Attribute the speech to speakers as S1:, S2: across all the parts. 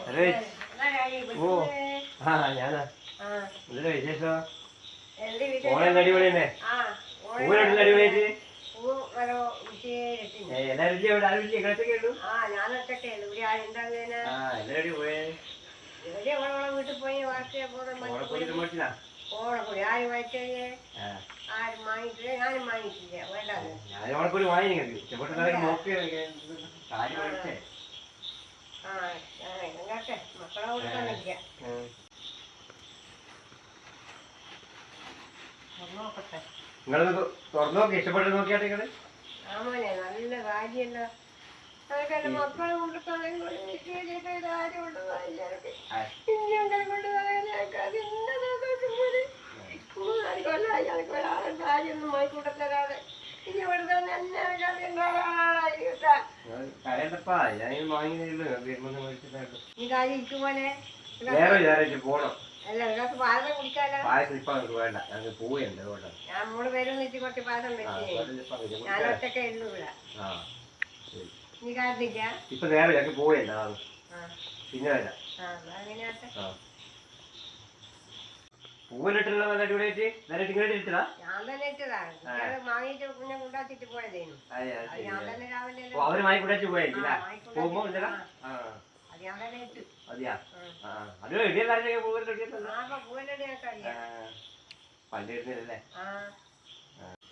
S1: ഓ ആ ഞാനാ ഇതിലെ വിശേഷം ഓണെല്ലാം അടിപൊളി തന്നെ പൂവിനെല്ലാം അടിപൊളിയായിട്ട് എല്ലാരും ഇവിടെ ആരും കിടത്തൊക്കെ ഉള്ളൂ എല്ലാരും പോയേ
S2: വീട്ടിൽ പോയി ഓണപ്പൊടി ആരും വാങ്ങിച്ചേ ആരും വാങ്ങിയിട്ടില്ല ഞാനും വാങ്ങിയിട്ടില്ല വേണ്ടാന്ന്
S1: ഞാൻ ഓണപ്പൊടി വാങ്ങി നോക്കി
S2: മക്കളെ കൊടുക്കാനില്ല നോക്കട്ടെ
S1: നിങ്ങള് തുറന്നു നോക്കി ഇഷ്ടപ്പെട്ട് നോക്കിയാട്ടെ നിങ്ങള്
S2: ആമോനെ നല്ല കാര്യല്ലോ അതൊക്കെ എന്റെ മക്കളെ കൊണ്ടുപോയി കാര്യമൊന്നും വാങ്ങിക്കൂട്ടത്തരാതെ ഇനി ഇവിടുത്തെ ഈ കാര്യം ഇരിക്കുമോനെ
S1: പോണം
S2: അല്ല നിങ്ങൾക്ക് പാലം കുടിക്കാലോ
S1: വേണ്ട ഞങ്ങൾക്ക് പോവുണ്ട്
S2: നമ്മള് വരും വെച്ച് കുറച്ച് പാലം വെച്ച് ഞാൻ ഒറ്റക്കെ ഉള്ളൂ ഇവിടെ നീ കാത്തില്ല
S1: ഇപ്പൊ നേരെ ഞങ്ങൾക്ക് പോവുകയല്ല പിന്നെ വരാം പൂവിലിട്ടുള്ള നല്ല അടിപൊളിയായിട്ട്
S2: ഞാൻ തന്നെ ഇട്ടതാണ് വാങ്ങിയിട്ട് പിന്നെ കൊണ്ടാച്ചിട്ട് പോയതേനു ഞാൻ തന്നെ രാവിലെ
S1: അവര് വാങ്ങി കൊണ്ടാച്ചു പോയില്ല പോകുമ്പോ
S2: അത് ഞാൻ തന്നെ ഇട്ടു
S1: അതെയാ അത് റെഡിയല്ലേ പണ്ടിരുന്നില്ലല്ലേ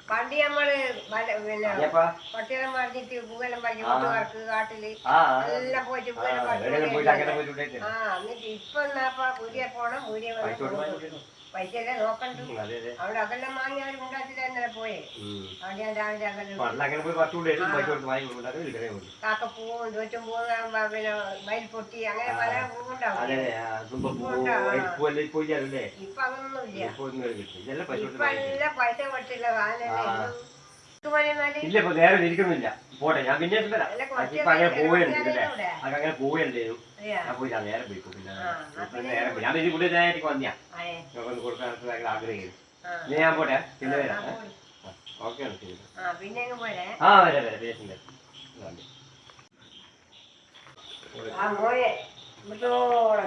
S2: പണ്ട് നമ്മള് പിന്നെ പട്ടിയെല്ലാം പറഞ്ഞിട്ട് പൂവെല്ലാം പറിക്കും കൂട്ടുകാർക്ക് കാട്ടില് എല്ലാം പോയിട്ട് പൂവെല്ലാം പറിച്ചു എന്നിട്ട് ഇപ്പൊ എന്നാ പുതിയ പോണം പുതിയ പൈസയല്ലേ നോക്കണ്ടു അവിടെ അതെല്ലാം വാങ്ങി അവർ ഉണ്ടാക്കിട്ട് തന്നെ പോയേ അവിടെ ഞാൻ രാവിലെ കാക്കപ്പൂവും ചോറ്റും പൂവും പിന്നെ മയിൽ പൊട്ടി അങ്ങനെ പല പൂവുണ്ടാവും ഇപ്പൊ അതൊന്നുമില്ല ഇപ്പൊ എല്ലാം പൈസ കൊടുത്തില്ല
S1: ഇല്ല ഇപ്പൊ നേരെ ഇരിക്കുന്നില്ല പോട്ടെ ഞാൻ പിന്നെ ഇപ്പൊ അങ്ങനെ പോവുകയല്ലേ അങ്ങനെ പോവുകയല്ലേനു ഞാൻ പോയില്ല നേരെ പോയിക്കോ പിന്നെ നേരെ ഞാൻ ഇതിൽ കൂടെ നേരിട്ട് വന്നിയാ കൊടുക്കാൻ ആഗ്രഹിക്കുന്നു ഞാൻ പോട്ടെ പിന്നെ വരാം ഓക്കെ ആ വരാം വരാം പേശുണ്ട്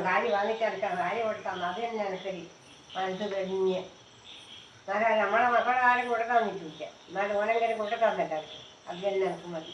S2: കാര്യം വാങ്ങിച്ചെടുക്കാം കാര്യം കൊടുക്കാം അത് തന്നെ എനിക്കടി മനസ്സ് കഴിഞ്ഞ് നമ്മളെ മക്കളെ ആരും കൊടുക്കാൻ നിൽക്കില്ല എന്നാലും ഓനെങ്കിലും കൊടുക്കാൻ പറ്റാം അത് തന്നെ എനിക്ക് മതി